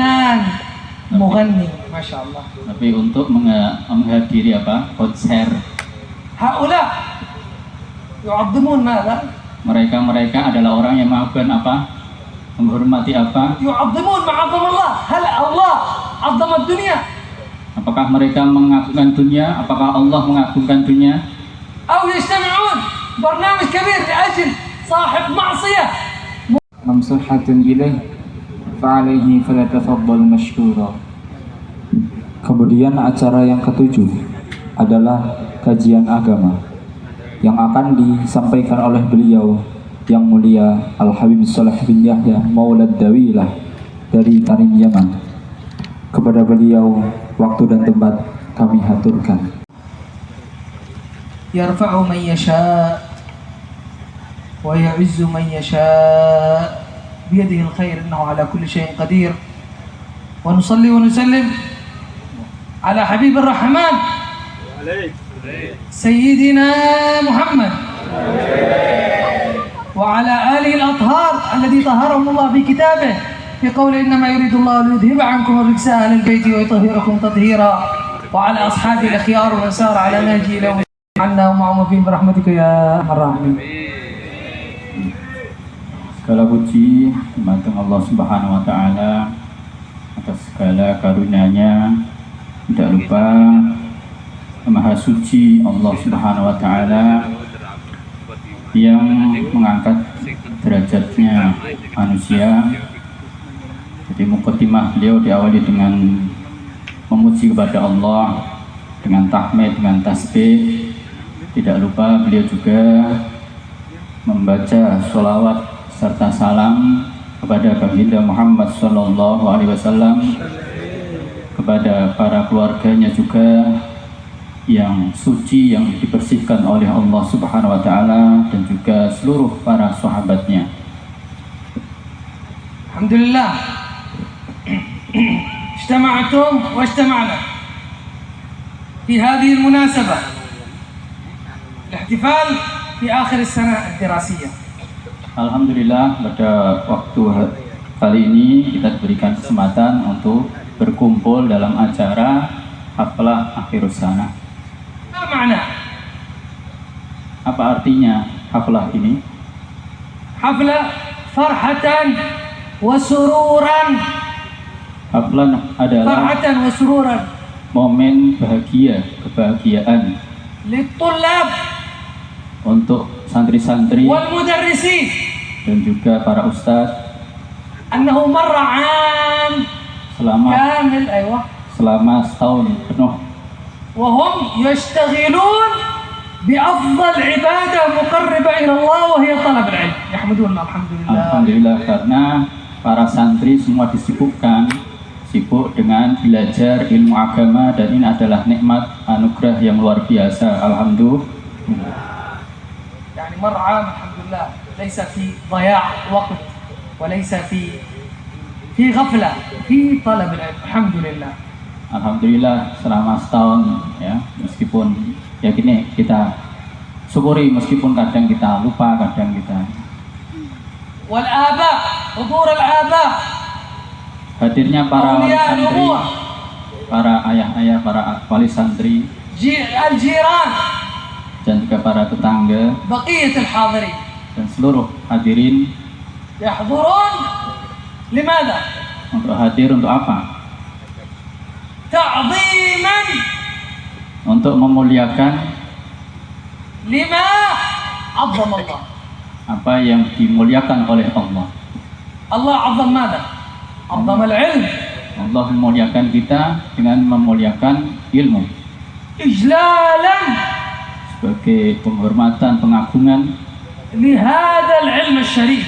Fanan mughanni, Masya Allah. Tapi untuk menghadiri konser, Haula yu'azzimun madza? mereka adalah orang yang mengagunkan menghormati Yu'azzimun ma'azzamallah. Hal Allah 'azzama ad-dunya? Apakah mereka mengagungkan dunia? Apakah Allah mengagungkan dunia? Atau yajtami'un barnamij kabir li'ajl sahib ma'siyah mamsuhatun ilaih fa'alaihi falyatafaddal mashkura. Kemudian acara yang ketujuh adalah kajian agama yang akan disampaikan oleh beliau yang mulia Al-Habib Shalih bin Yahya Maulad Dawilah dari Tarim Yaman. Kepada beliau waktu dan tempat kami haturkan. Yarfa'u man yasha' wa ya'izzu man yasha' biyadihi al-khair innahu ala kulli shay'in qadir. Wa nusalli wa nusallim ala habibir rahman sayyidina Muhammad wa ala alihi al-athhar alladhi taharahum Allah fi kitabih fi qawli innama yuridu Allah liyudhhiba 'ankum ar-rijsa ahla al-bayti wa yutahhirakum tathhira wa ala ashabi al-akhyar wa sar ala nahji ila anna ma'um fi rahmatika ya arhamar. Segala puji kepada Allah Subhanahu wa taala atas segala karunia-Nya. Tidak lupa Maha Suci Allah Subhanahu wa taala yang mengangkat derajatnya manusia. Jadi mukadimah beliau diawali dengan memuji kepada Allah dengan tahmid, dengan tasbih. Tidak lupa beliau juga membaca sholawat serta salam kepada baginda Muhammad Sallallahu Alaihi Wasallam, kepada para keluarganya juga yang suci, yang dibersihkan oleh Allah Subhanahu Wa Taala, dan juga seluruh para sahabatnya. Alhamdulillah, ijtama'tum wa ijtama'na fi hadhihi al-munasabah al-ihtifal fi akhir as-sanah ad-dirasiyah. Alhamdulillah, pada waktu kali ini kita diberikan kesempatan untuk berkumpul dalam acara haflah akhirus sanah. Apa artinya haflah ini? Haflah farhatan wa sururan. Haflah adalah farhatan wa sururan, momen bahagia, kebahagiaan litullab, untuk santri-santri wal mudarrisin, dan juga para ustaz. Annahu marra'an selama kamil, selama setahun penuh. Wa hum yashtaghilun bi afdal ibadah muqarribah ila Allah wa hiya talab al-ilm. Yahmadun alhamdulillah. Alhamdulillah, karena para santri semua sibuk dengan belajar ilmu agama, dan ini adalah nikmat anugerah yang luar biasa. Alhamdulillah. يعني مرعى الحمد لله ليس في ضياع وقت وليس في غفلة، في طلب العلم. الحمد لله. Alhamdulillah, selama setahun ya, meskipun ya gini, kita syukuri meskipun kadang kita lupa, kadang kita. Wal aba, hudur al aba, hadirnya para wali santri, para ayah-ayah, para wali santri, al jiran, dan juga para tetangga, baqiyatul hadirin, dan seluruh hadirin. Yahdurun limadha? Untuk hadir untuk apa? Ta'ziman, untuk memuliakan lima azzam Allah, apa yang dimuliakan oleh Allah. Allah azzam madha? Azzam al-ilm. Allah memuliakan kita dengan memuliakan ilmu. Ijlalan, sebagai penghormatan, pengagungan lihadal ilm syarif,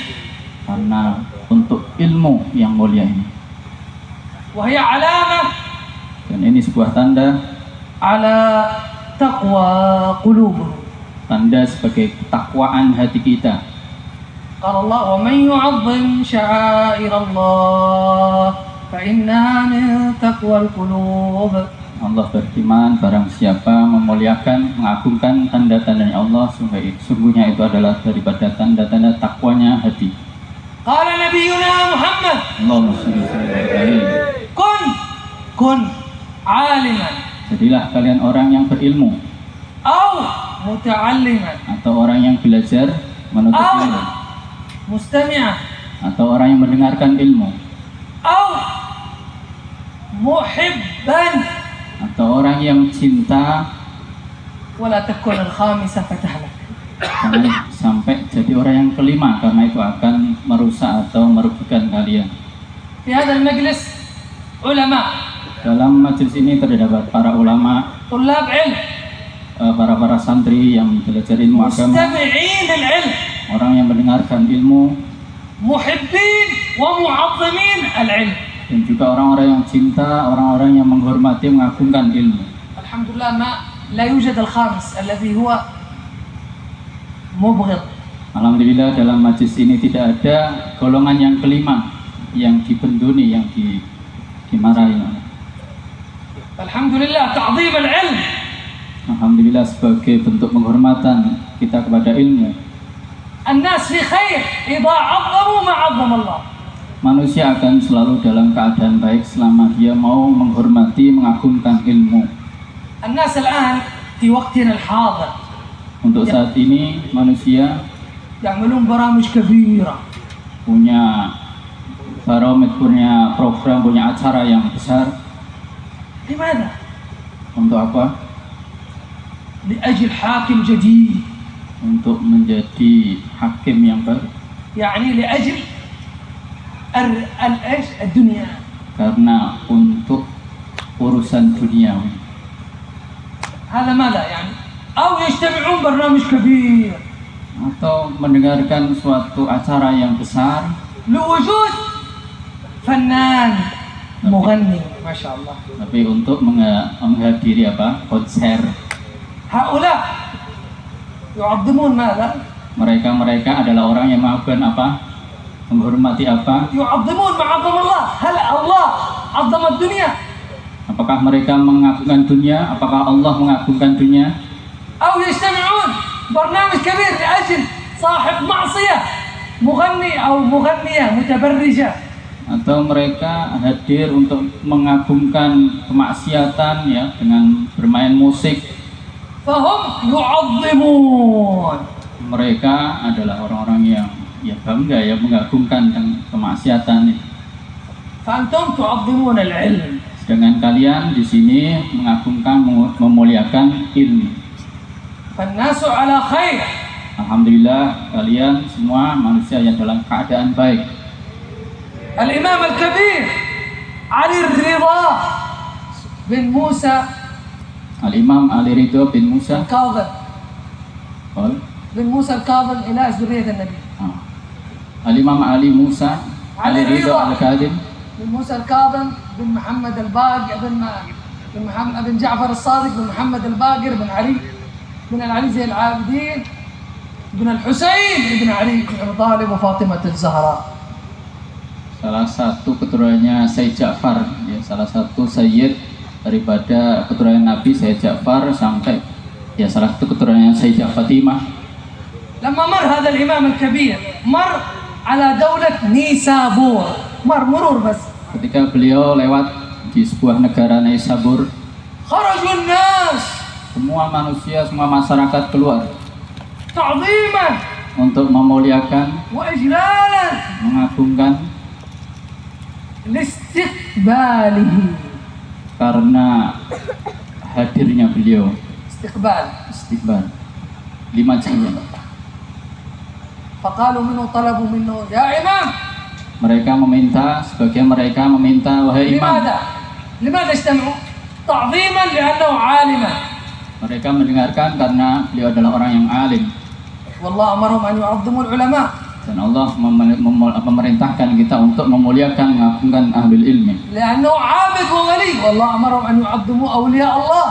karena untuk ilmu yang mulia ini. Wahya alamah, dan ini sebuah tanda ala taqwa qulubuhum, tanda sebagai ketakwaan hati kita. Qala Allah, wa man yu'azzim sya'air Allah fa innaha min taqwal qulub. Allah berfirman, barang siapa memuliakan, mengagungkan tanda-tandanya Allah, sungguhnya itu adalah daripada tanda-tanda takwanya hati. Qala nabiyuna Muhammad, Allahumma shalli alaihi كن عالما Jadilah kalian orang yang berilmu أو متعلما atau orang yang belajar menuntut أو ilmu مستمعا atau orang yang mendengarkan ilmu أو محبا atau orang yang cinta. ولا تكن الخامسة فتهلك. Jangan sampai jadi orang yang kelima karena itu akan merusak atau merugikan kalian. في هذا المجلس علماء Dalam majelis ini terdapat para ulama, طلاب علم para santri yang belajar ilmu agama, مستمعين للعلم orang yang mendengarkan ilmu, محبين ومعظمين العلم. dan juga orang-orang yang cinta, orang-orang yang menghormati, mengagungkan ilmu. الحمد لله ما لا يوجد الخامس الذي هو مبغض. Alhamdulillah dalam majelis ini tidak ada golongan yang kelima yang dibenduni, yang dimarahi. الحمد لله تعظيم العلم. Alhamdulillah sebagai bentuk penghormatan kita kepada ilmu. الناس في خير إذا عظموا ما عظم الله. Manusia akan selalu dalam keadaan baik selama dia mau menghormati, mengagungkan ilmu. الناس الآن في وقتنا الحاضر Untuk saat ini manusia يعملون برامج كبيرة punya baromet, punya program, punya acara yang besar. لماذا؟ Untuk apa? لأجل حاكم جديد، Untuk menjadi hakim yang baru. يعني لأجل الدنيا. Karena untuk urusan duniawi. هذا ماذا يعني؟ أو يجتمعون برنامج كبير Atau mendengarkan suatu acara yang besar لوجود فنان مغني ما شاء الله. tapi untuk menghadiri konser. هؤلاء يعظمون ماذا؟ Mereka adalah orang yang menghormati يعظمون ما عظم الله. هل الله عظم الدنيا؟ Apakah mereka mengagungkan dunia? Apakah Allah mengagungkan dunia? أو يجتمعون برنامج كبير لأجل صاحب معصية مغني أو مغنية متبرجة. Atau mereka hadir untuk mengagungkan kemaksiatan ya dengan bermain musik. فهم يعظمون. Mereka adalah orang-orang yang bangga ya mengagungkan kemaksiatan. فأنتم تعظمون العلم. Sedangkan kalian di sini mengagungkan, memuliakan ilmu. فالناس على خير. Alhamdulillah kalian semua manusia yang dalam keadaan baik. الإمام الكبير علي الرضا بن موسى Al-Imam Ali Ridho bin Musa الكاظم Qol. بن موسى الكاظم إلى ذرية النبي. Al-Imam Ali Musa Ali Ridho Al-Kadhim بن موسى الكاظم بن محمد الباقر بن محمد بن جعفر الصادق بن محمد الباقر بن علي بن العلي زين العابدين بن الحسين بن علي بن أبي طالب وفاطمة الزهراء. salah satu keturunannya Sayyid Ja'far ya, salah satu sayyid daripada keturunan Nabi Sayyid Ja'far sampai ya salah satu keturunannya Sayyidah Fatimah. لما مر هذا الإمام الكبير مر على دولة نيسابور، مرور بس. Ketika beliau lewat di sebuah negara Naisabur, خرجوا الناس semua manusia, semua masyarakat keluar تعظيما untuk memuliakan, وإجلالا mengagungkan لاستقباله. karena hadirnya beliau. استقبال. Istiqbal 5 jam. فقالوا منه طلبوا منه يا إمام. Mereka meminta, sebagian mereka meminta, wahai imam. لماذا اجتمعوا؟ تعظيما لأنه عالما. Mereka mendengarkan karena beliau adalah orang yang alim. والله أمرهم أن يعظموا العلماء. Dan Allah memerintahkan kita untuk memuliakan, mengagungkan ahlul ilmi. لأنه عابد وولي. والله أمرهم أن يعظموا أولياء الله.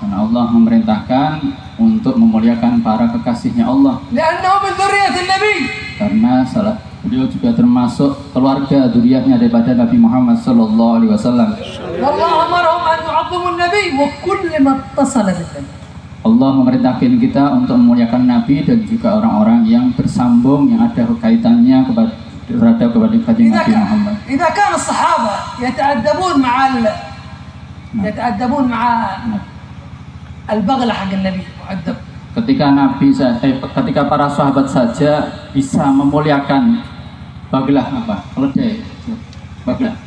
Dan Allah memerintahkan untuk memuliakan para kekasihnya Allah. لأنه من ذرية النبي. Karena beliau juga termasuk keluarga zuriatnya daripada Nabi Muhammad sallallahu alaihi wasallam. والله أمرهم أن يعظموا النبي وكل ما اتصل بالنبي. Allah memerintahkan kita untuk memuliakan Nabi dan juga orang-orang yang bersambung, yang ada kaitannya kepada Nabi Muhammad. إذا كان الصحابة يتأدبون مع يتأدبون مع البغلة حق النبي مؤدب. Ketika para sahabat saja bisa memuliakan baglah apa? Keledai. Baglah.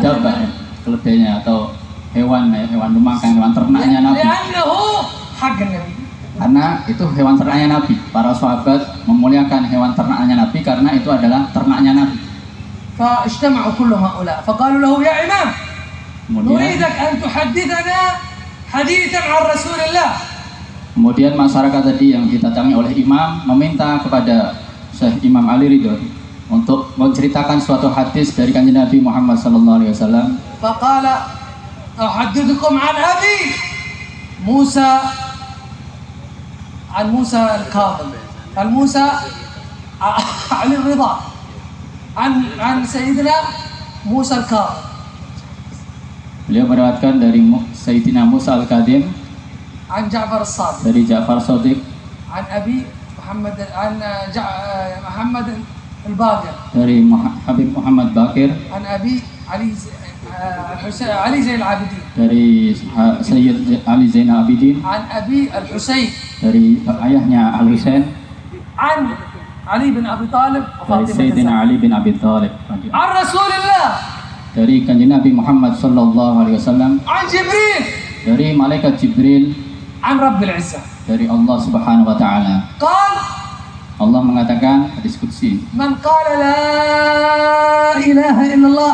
Dabba. Keledainya atau hewan rumah, hewan ternaknya Nabi. Karena itu hewan ternaknya Nabi. Para sahabat memuliakan hewan ternaknya Nabi karena itu adalah ternaknya Nabi. فاجتمعوا كل هؤلاء فقالوا له يا إمام نريدك أن تحدثنا حديثا عن رسول الله. Kemudian masyarakat tadi yang didatangi oleh imam meminta kepada Syekh Imam Ali Ridho untuk menceritakan suatu hadis dari kanjeng Nabi Muhammad SAW. فقال أحدثكم عن أبي موسى الكاظم عن موسى علي الرضا عن سيدنا موسى الكاظم. Beliau meriwayatkan dari Sayyidina Musa al-Kadhim عن جعفر الصادق dari Ja'far Shadiq عن أبي محمد محمد الباقر dari Habib Muhammad Bakir عن أبي علي زين العابدين dari Sayyid Ali Zainal Abidin عن أبي الحسين dari ayahnya Al Husain عن علي بن أبي طالب dari Sayyidina Ali bin Abi Thalib عن رسول الله dari kanjeng Nabi Muhammad SAW عن جبريل dari malaikat Jibril عن رب العزة dari Allah Subhanahu wa taala. قال Allah mengatakan hadis qudsi, من قال لا إله إلا الله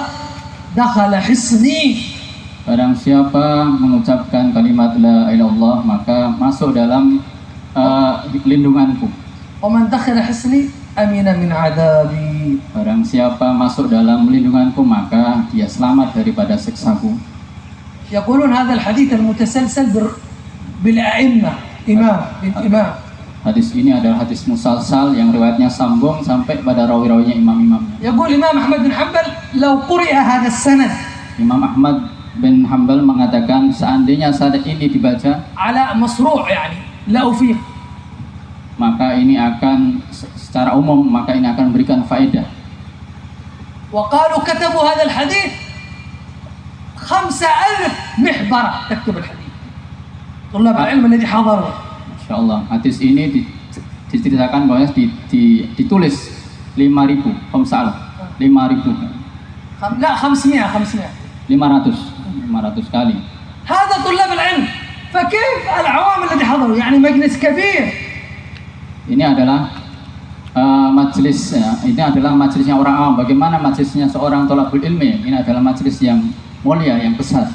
دخل حصني. Barang siapa mengucapkan kalimat la ilaha illallah maka masuk dalam lindunganku. ومن دخل حصني أمين من عذابي. Barang siapa masuk dalam lindunganku maka dia selamat daripada siksaku. يقولون هذا الحديث المتسلسل بالأئمة إمام بن إمام. Hadis ini adalah hadis musalsal yang riwayatnya sambung sampai pada rawi-rawinya imam-imamnya. يقول الإمام أحمد بن حنبل لو قرئ هذا السند Imam Ahmad bin Hanbal mengatakan seandainya sanad ini dibaca على مصروع يعني لا أفيق maka ini akan secara umum maka ini akan memberikan faedah. وقالوا كتبوا هذا الحديث 5,000 محبرة تكتب الحديث طلاب العلم الذي حضروا. Insyaallah hadis ini diceritakan bahwa ditulis 5.000 500 لا 500 kali. هذا طلاب العلم فكيف العوام الذي حضروا يعني مجلس كبير. Ini adalah majelisnya orang awam. Bagaimana majelisnya seorang thalabul ilmi? Ini adalah majelis yang mulia, yang besar.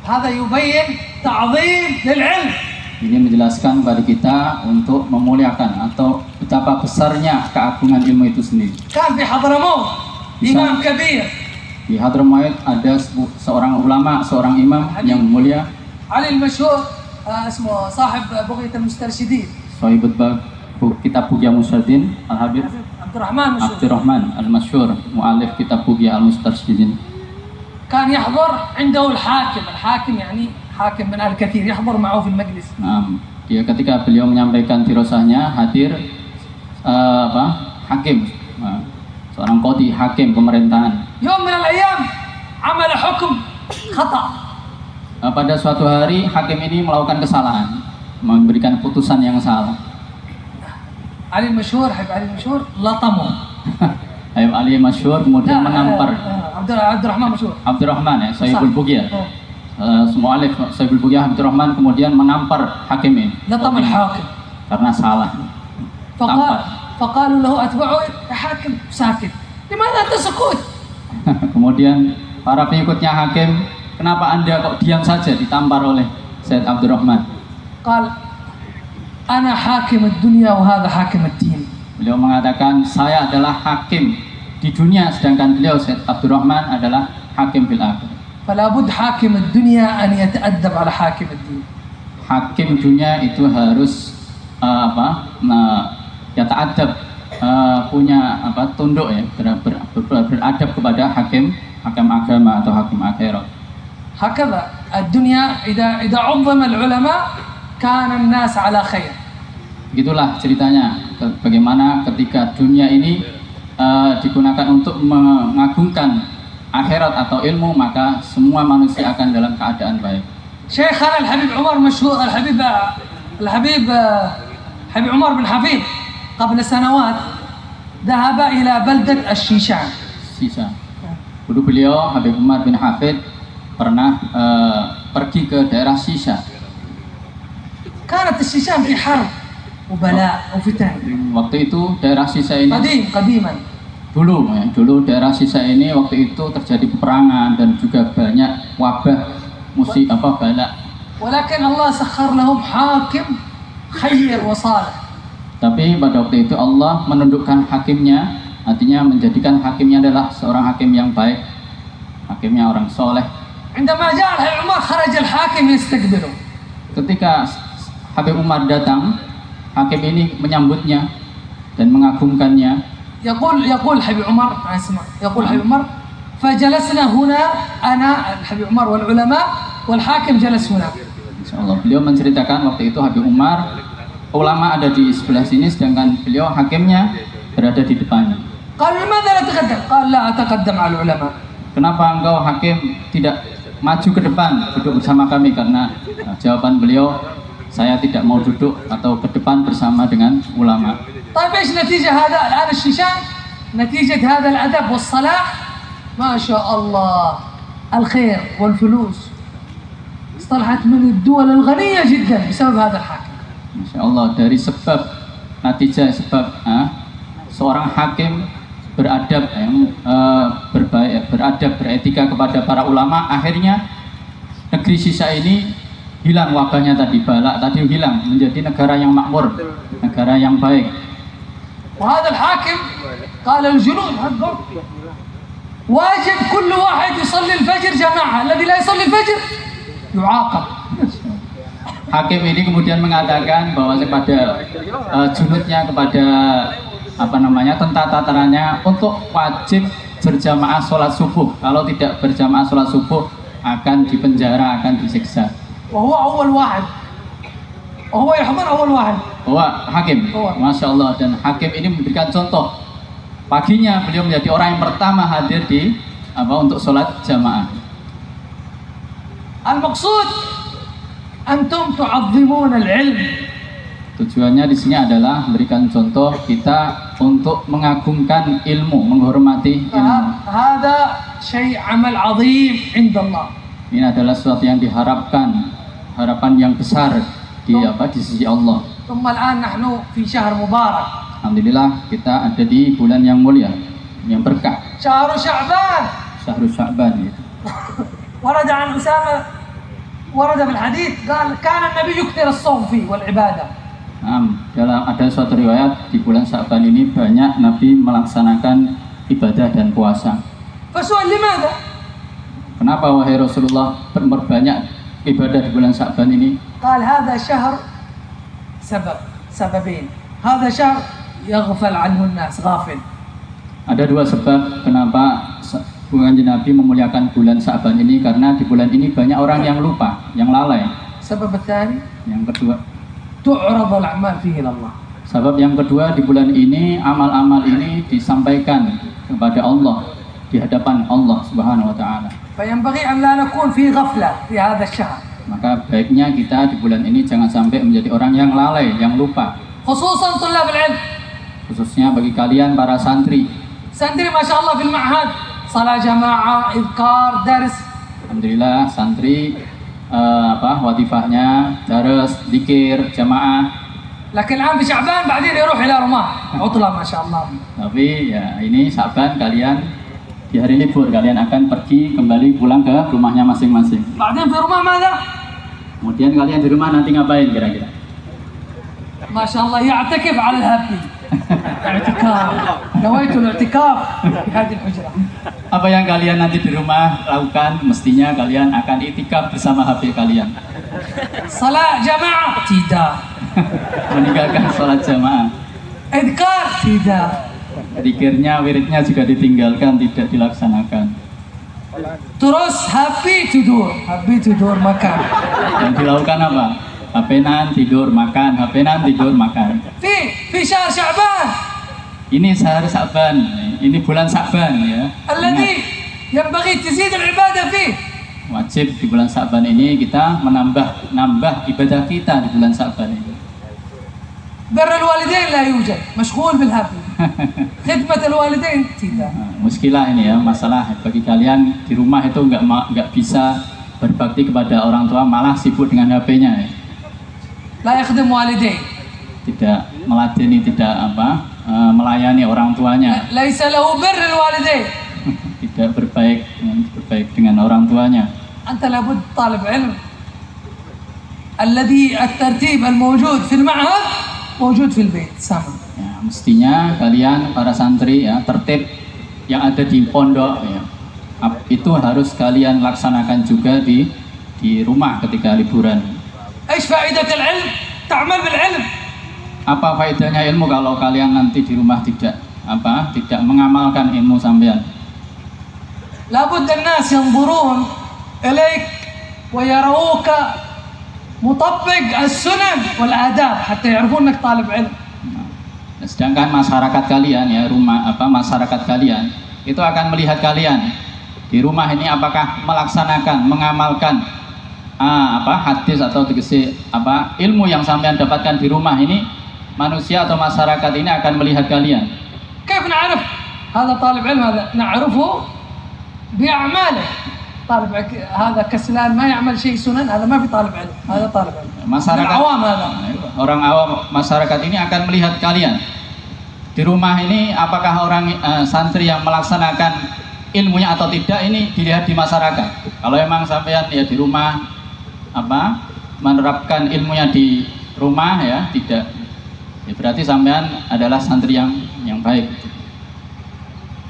هذا يبين تعظيم للعلم. Ini menjelaskan kepada kita untuk memuliakan atau betapa besarnya keagungan ilmu itu sendiri. كان في حضرموت إمام كبير. Di Hadramaut ada seorang ulama, seorang imam yang mulia. علي المشهور اسمه صاحب بغية المسترشدين. Sahibut kitab Bughya Mustarsyidin Al-Habib Abdurrahman Al-Masyhur, mu'alif kitab Bughya Al-Mustarsyidin. كان يحضر عنده الحاكم يعني حاكم من الكثير يحضر معه في المجلس. Dia ketika beliau menyampaikan dirosahnya hadir hakim, seorang qadhi, hakim pemerintahan. يوم من الأيام عمل حكم خطأ. Pada suatu hari hakim ini melakukan kesalahan, memberikan putusan yang salah. علي المشهور لطمه. Habib Ali Masyhur kemudian menampar Abdurrahman Masyhur. Abdurrahman ya, Sahibul Bughya. Semua alif Sahibul Bughya Abdurrahman kemudian menampar hakim ini. لطم الحاكم. Karena salah. فقالوا له أتبعه يا حاكم ساكت. لماذا تسكت؟ Kemudian para pengikutnya hakim, kenapa Anda kok diam saja? Ditampar oleh Said Abdurrahman. قال أنا حاكم الدنيا وهذا حاكم الدين. Beliau mengatakan saya adalah hakim di dunia sedangkan beliau Said Abdurrahman adalah hakim fil akhirah. فلا بد حاكم الدنيا أن يتأدب على حاكم الدين. Hakim dunia itu harus ta'adab, punya tunduk ya, beradab kepada hakim agama atau hakim akhirat. هكذا الدنيا إذا عظم العلماء كان الناس على خير. Begitulah ceritanya bagaimana ketika dunia ini digunakan untuk mengagungkan akhirat atau ilmu, maka semua manusia akan dalam keadaan baik. شيخنا الحبيب عمر مشهور الحبيب حبيب عمر بن حفيظ قبل سنوات ذهب إلى بلدة الشيشان. Sisa. Dulu beliau Habib Umar bin Hafid pernah pergi ke daerah Sisa. كانت الشيشان في حرب وبلاء وفتن. Waktu itu daerah Sisa ini قديما dulu daerah Sisa ini waktu itu terjadi peperangan dan juga banyak wabah bala. ولكن الله سخر لهم حاكم خير وصالح. Tapi pada waktu itu Allah menundukkan hakimnya, artinya menjadikan hakimnya adalah seorang hakim yang baik, hakimnya orang soleh. عندما جاء الحبيب عمر خرج الحاكم يستقبله. Ketika Habib Umar datang, hakim ini menyambutnya dan mengagungkannya. يقول حبيب عمر اسمع يقول حبيب عمر فجلسنا هنا أنا الحبيب عمر والعلماء والحاكم جلس هنا. Insyaallah beliau menceritakan waktu itu Habib Umar, ulama ada di sebelah sini sedangkan beliau hakimnya berada di depannya. قال لماذا لا تقدم؟ قال لا أتقدم على العلماء. Kenapa engkau hakim tidak maju ke depan duduk bersama kami? Karena jawaban beliau, saya tidak mau duduk atau ke depan bersama dengan ulama. طيب ايش نتيجة هذا الآن الشيشان؟ نتيجة هذا الأدب والصلاح ما شاء الله الخير والفلوس اصطلحت من الدول الغنية جدا بسبب هذا الحاكم. Masya Allah, dari sebab seorang hakim beradab, beradab, beretika kepada para ulama, akhirnya negeri Sisa ini hilang wabahnya tadi, balak tadi hilang, menjadi negara yang makmur, negara yang baik. وهذا الحاكم قال الجنود حقه واجب كل واحد يصلي الفجر جماعة، الذي لا يصلي الفجر يعاقب. Hakim ini kemudian mengatakan bahwa kepada junudnya, kepada tentara-tentaranya untuk wajib berjamaah sholat subuh. Kalau tidak berjamaah sholat subuh akan dipenjara, akan disiksa. وهو أول واحد وهو يحضر أول واحد. Hakim, Masya Allah, dan hakim ini memberikan contoh. Paginya beliau menjadi orang yang pertama hadir di untuk sholat jamaah. المقصود أنتم تعظمون العلم. Tujuannya di sini adalah memberikan contoh kita untuk mengagungkan ilmu, menghormati ilmu. هذا شيء عمل عظيم عند الله. Ini adalah sesuatu yang diharapkan, harapan yang besar di sisi Allah. ثم الآن نحن في شهر مبارك. Alhamdulillah kita ada di bulan yang mulia, yang berkah. شهر شعبان. Syahrul Sya'ban. ورد عن أسامة ورد في الحديث قال كان النبي يكثر الصوم فيه والعبادة. Dalam ada suatu riwayat di bulan Sya'ban ini banyak Nabi melaksanakan ibadah dan puasa. فسئل لماذا؟ Kenapa wahai Rasulullah berbanyak ibadah di bulan Sya'ban ini? قال هذا شهر سببين. هذا شهر يغفل عنه الناس غافل. Ada dua sebab kenapa Nabi memuliakan bulan Sya'ban ini, karena di bulan ini banyak orang yang lupa, yang lalai. السبب الثاني Yang kedua, تعرض الأعمال فيه إلى الله. sebab yang kedua, di bulan ini amal-amal ini disampaikan kepada Allah, di hadapan Allah Subhanahu wa taala. فينبغي أن لا نكون في غفلة في هذا الشهر. Maka baiknya kita di bulan ini jangan sampai menjadi orang yang lalai, yang lupa. خصوصا طلاب العلم. Khususnya bagi kalian para santri. سنتري ما شاء الله في المعهد صلاة جماعة إذكار درس. Alhamdulillah santri wadifahnya darus, zikir, jamaah. لكن الآن في شعبان بعدين يروح إلى رماه عطلة ما شاء الله. Tapi ya ini Sya'ban kalian di hari libur kalian akan pergi kembali pulang ke rumahnya masing-masing. بعدين في رماه ماذا؟ Kemudian kalian di rumah nanti ngapain kira-kira? ما شاء الله يعتكف على الهبي. اعتكاف. نويت الاعتكاف في هذه الحجرة. Apa yang kalian nanti di rumah lakukan? Mestinya kalian akan itikaf bersama HP kalian. صلاة جماعة tidak. Meninggalkan sholat jamaah. إذكار tidak. Zikirnya, wiridnya juga ditinggalkan, tidak dilaksanakan. Terus happy tidur makan. Yang dilakukan apa? HP-nan tidur makan, HP-nan tidur makan. في شهر شعبان Ini sehari Sya'ban, ini bulan Sya'ban ya. الذي ينبغي تزيد العبادة فيه. Wajib di bulan Sa'ban ini kita menambah ibadah kita di bulan Sa'ban ini. بر الوالدين لا يوجد، مشغول بالهبل. خدمة الوالدين tidak. Muskilah ini ya, masalah bagi kalian di rumah itu nggak bisa berbakti kepada orang tua, malah sibuk dengan HP-nya ya. لا يخدم والديه. Tidak meladeni, tidak melayani orang tuanya. ليس له بر الوالدين. Tidak berbaik dengan orang tuanya. أنت لابد طالب علم الذي الترتيب الموجود في المعهد موجود في البيت sama. Ya, mestinya kalian para santri ya, tertib yang ada di pondok ya, itu harus kalian laksanakan juga di rumah ketika liburan. إيش فائدة العلم؟ تعمل بالعلم. Apa faedahnya ilmu kalau kalian nanti di rumah tidak mengamalkan ilmu sampean? لابد الناس ينظرون إليك ويروك مطبق السنن والآداب حتى يعرفون أنك طالب علم. Sedangkan masyarakat kalian ya, masyarakat kalian itu akan melihat kalian di rumah ini apakah melaksanakan, mengamalkan hadis atau ilmu yang sampean dapatkan di rumah ini. Manusia atau masyarakat ini akan melihat kalian. كيف نعرف هذا طالب علم؟ هذا نعرفه بأعماله. طالب هذا كسلان ما يعمل شيء سنن، هذا ما في طالب علم، هذا طالب علم. Masyarakat awam هذا. Orang awam masyarakat ini akan melihat kalian di rumah ini apakah orang santri yang melaksanakan ilmunya atau tidak, ini dilihat di masyarakat. Kalau emang sampean ya di rumah menerapkan ilmunya di rumah ya tidak, ya berarti sampean adalah santri yang baik.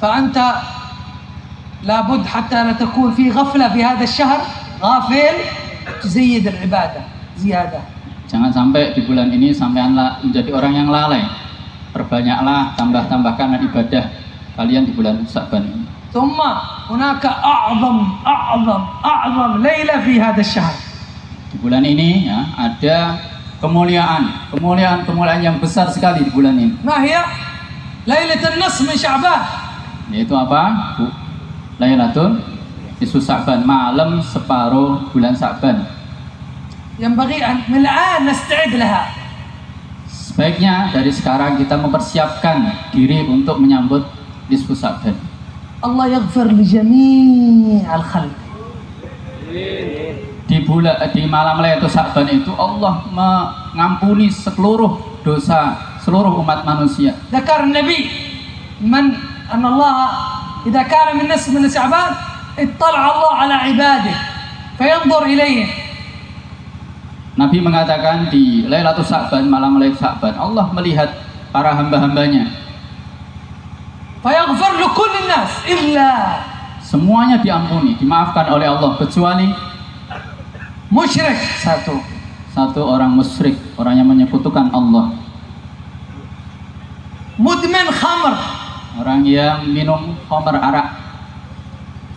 فأنت لابد حتى لا تكون في غفلة في هذا الشهر، غافل تزيد العبادة زيادة. Jangan sampai di bulan ini sampeanlah menjadi orang yang lalai. Perbanyaklah, tambahkan ibadah kalian di bulan Sa'ban ini. ثم هناك أعظم ليلة في هذا الشهر. Di bulan ini ya, ada kemuliaan yang besar sekali di bulan ini. ما هي؟ ليلة النصف من شعبان. Yaitu apa? Lailatul Nisfu Sa'ban, malam separuh bulan Sa'ban. ينبغي أن من الآن نستعد لها. Sebaiknya dari sekarang kita mempersiapkan diri untuk menyambut Nisfu Sa'ban. Allah yaghfir li jami' al-khalq. Di malam Lailatul Sa'ban itu Allah mengampuni seluruh dosa seluruh umat manusia. ذكر النبي أن الله إذا كان من نصف من شعبان اطلع الله على عباده فينظر إليهم. Nabi mengatakan di Lailatul Sa'ban, malam Lailatul Sa'ban, Allah melihat para hamba-hambanya. فيغفر لكل الناس إلا semuanya diampuni, dimaafkan oleh Allah kecuali musyrik satu orang musyrik, orang yang menyekutukan Allah. Mudmin khamr, orang yang minum khamr, arak.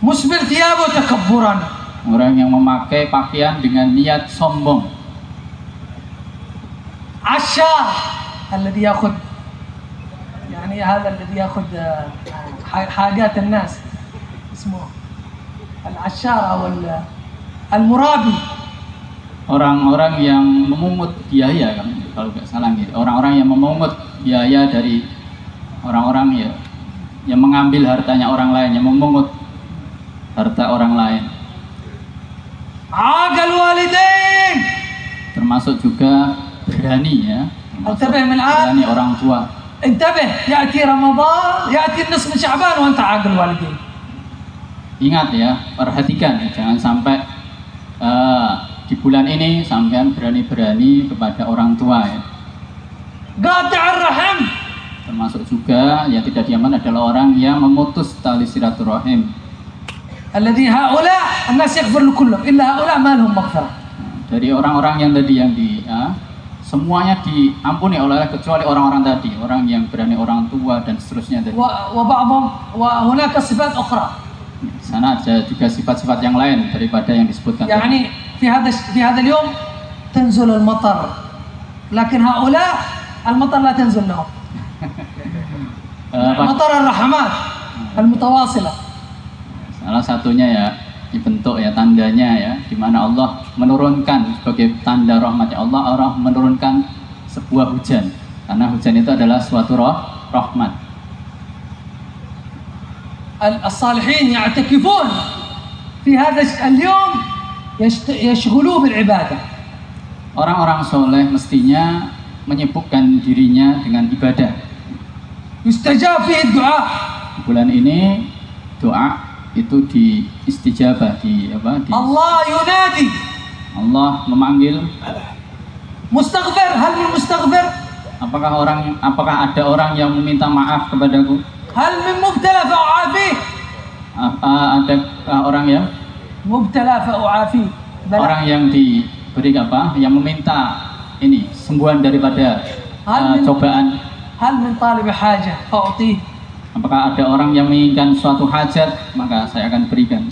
Musbil thiyabu takabburan, orang yang memakai pakaian dengan niat sombong. Ashar alladhi yakhud يعني هذا الذي ياخذ حاجات الناس اسمه العشار أو المرابي. Orang-orang yang memungut biaya, kan kalau nggak salah gitu. Orang-orang yang memungut biaya dari orang-orang ya, yang mengambil hartanya orang lain, yang memungut harta orang lain. Aqal walidain, termasuk juga berani ya. Berani orang tua. انتبه يأتي رمضان يأتي النصف من شعبان وأنت عاقل والدين. Ingat ya, perhatikan jangan sampai di bulan ini sampean berani-berani kepada orang tua ya. قاطع الرحم, termasuk juga yang tidak diaman adalah orang yang memutus tali silaturahim. الذي هؤلاء الناس يغفر لكلهم إلا هؤلاء ما لهم مغفرة. Dari orang-orang yang tadi yang semuanya diampuni oleh kecuali orang-orang tadi, orang yang berani orang tua dan seterusnya tadi. وهناك صفات أخرى. Sana ada juga sifat-sifat yang lain daripada yang disebutkan. يعني في هذا اليوم تنزل المطر، لكن هؤلاء المطر لا تنزل لهم. مطر الرحمات المتواصلة. Salah satunya ya dibentuk ya tandanya ya, di mana Allah menurunkan sebagai tanda rahmatnya Allah menurunkan sebuah hujan, karena hujan itu adalah suatu rahmat. الصالحين يعتكفون في هذا اليوم يشغلوه بالعبادة. Orang-orang soleh mestinya menyibukkan dirinya dengan ibadah. يستجاب فيه الدعاء. Bulan ini doa itu diistijabah Allah yunadi. Allah memanggil. Mustaghfir, hal min mustaghfir? Apakah ada orang yang meminta maaf kepadaku? Hal min mubtala fa u'afi? Ada orang yang mubtala fa u'afi? Orang yang diberi yang meminta ini sembuhan daripada cobaan. Hal min talib hajah fa u'tih? Apakah ada orang yang menginginkan suatu hajat, maka saya akan berikan.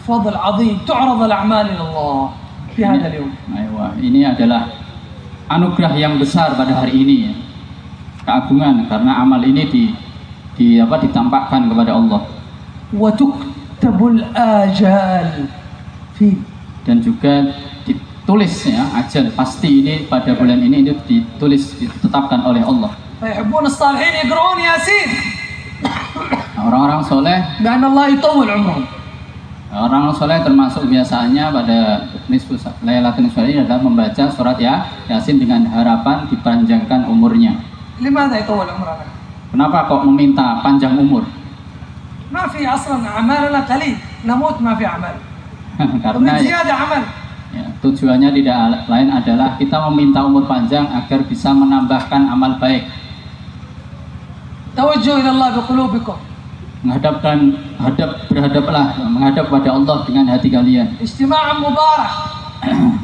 Fadl azim, tu'rad al-a'mal ila Allah fi hadha al-yawm. Ini adalah anugerah yang besar pada hari ini ya. Keagungan karena amal ini ditampakkan kepada Allah. Wa tuktabul ajal fi, dan juga ditulis ya ajal pasti ini pada bulan ini ditetapkan oleh Allah. فيحبون الصالحين يقرؤون ياسين. Orang-orang soleh بأن الله يطول عمرهم. Orang soleh termasuk biasanya pada Lailatul Nisfu ini adalah membaca surat Yasin dengan harapan dipanjangkan umurnya. لماذا يطول عمرنا؟ Kenapa kok meminta panjang umur? ما في أصلا أعمالنا قليل نموت ما في أعمال. Karena زيادة عمل. Ya, tujuannya tidak lain adalah kita meminta umur panjang agar bisa menambahkan amal baik. توجهوا إلى الله بقلوبكم. Menghadap pada Allah dengan hati kalian. اجتماع مبارك.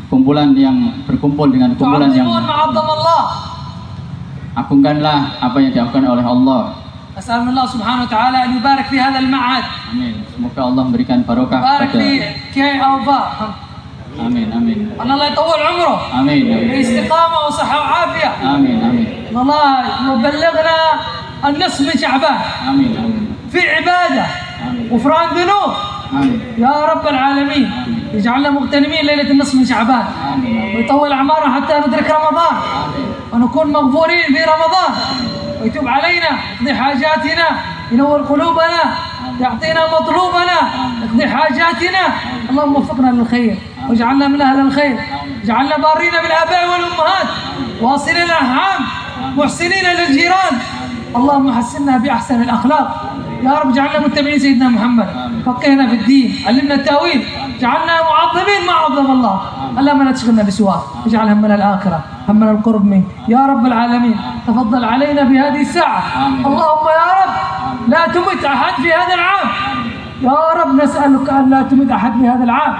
Kumpulan yang berkumpul dengan kumpulan yang معظم الله. Agungkanlah apa yang dilakukan oleh Allah. أسأل الله سبحانه وتعالى أن يبارك في هذا المعهد. Amin. Semoga Allah memberikan barokah بارك pada. في كي أوفا. Amin, amin. أن الله يطول عمره. Amin. باستقامة وصحة وعافية. Amin, amin. الله يبلغنا النصف من شعبان. Amin, amin. في عبادة. غفران ذنوب. Amin. يا رب العالمين يجعلنا مغتنمين ليلة النصف من شعبان. ويطول أعمارنا حتى ندرك رمضان. ونكون مغفورين في رمضان. ويتوب علينا، يقضي حاجاتنا، ينور قلوبنا، يعطينا مطلوبنا، يقضي حاجاتنا. اللهم وفقنا للخير واجعلنا من أهل الخير، اجعلنا بارين بالآباء والأمهات، واصلين الأرحام، محسنين للجيران. اللهم حسنا بأحسن الأخلاق. يا رب اجعلنا متبعين سيدنا محمد، فقهنا في الدين، علمنا التأويل، اجعلنا معظمين ما عظم الله. اللهم لا تشغلنا بسواه، اجعل همنا الآخرة، همنا القرب منك يا رب العالمين. تفضل علينا بهذه الساعة. اللهم يا رب لا تمت أحد في هذا العام. يا رب نسألك أن لا تمت أحد في هذا العام،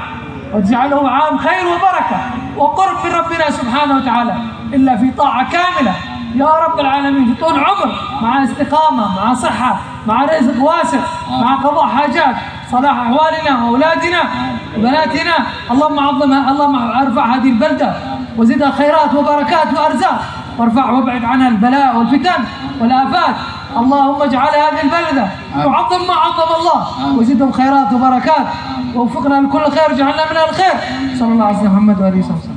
وتجعله عام خير وبركة وقرب من ربنا سبحانه وتعالى، إلا في طاعة كاملة يا رب العالمين، في طول عمر، مع استقامة، مع صحة، مع رزق واسع، مع قضاء حاجات، صلاح أحوالنا وأولادنا وبناتنا. اللهم عظمها، اللهم ارفع هذه البلدة وزدها خيرات وبركات وأرزاق، وارفع وابعد عنها البلاء والفتن والآفات. اللهم اجعل هذه البلدة تعظم ما عظم الله، وزدهم خيرات وبركات، ووفقنا لكل خير، جعلنا من الخير. صلى الله عليه وسلم محمد وآله وصحبه.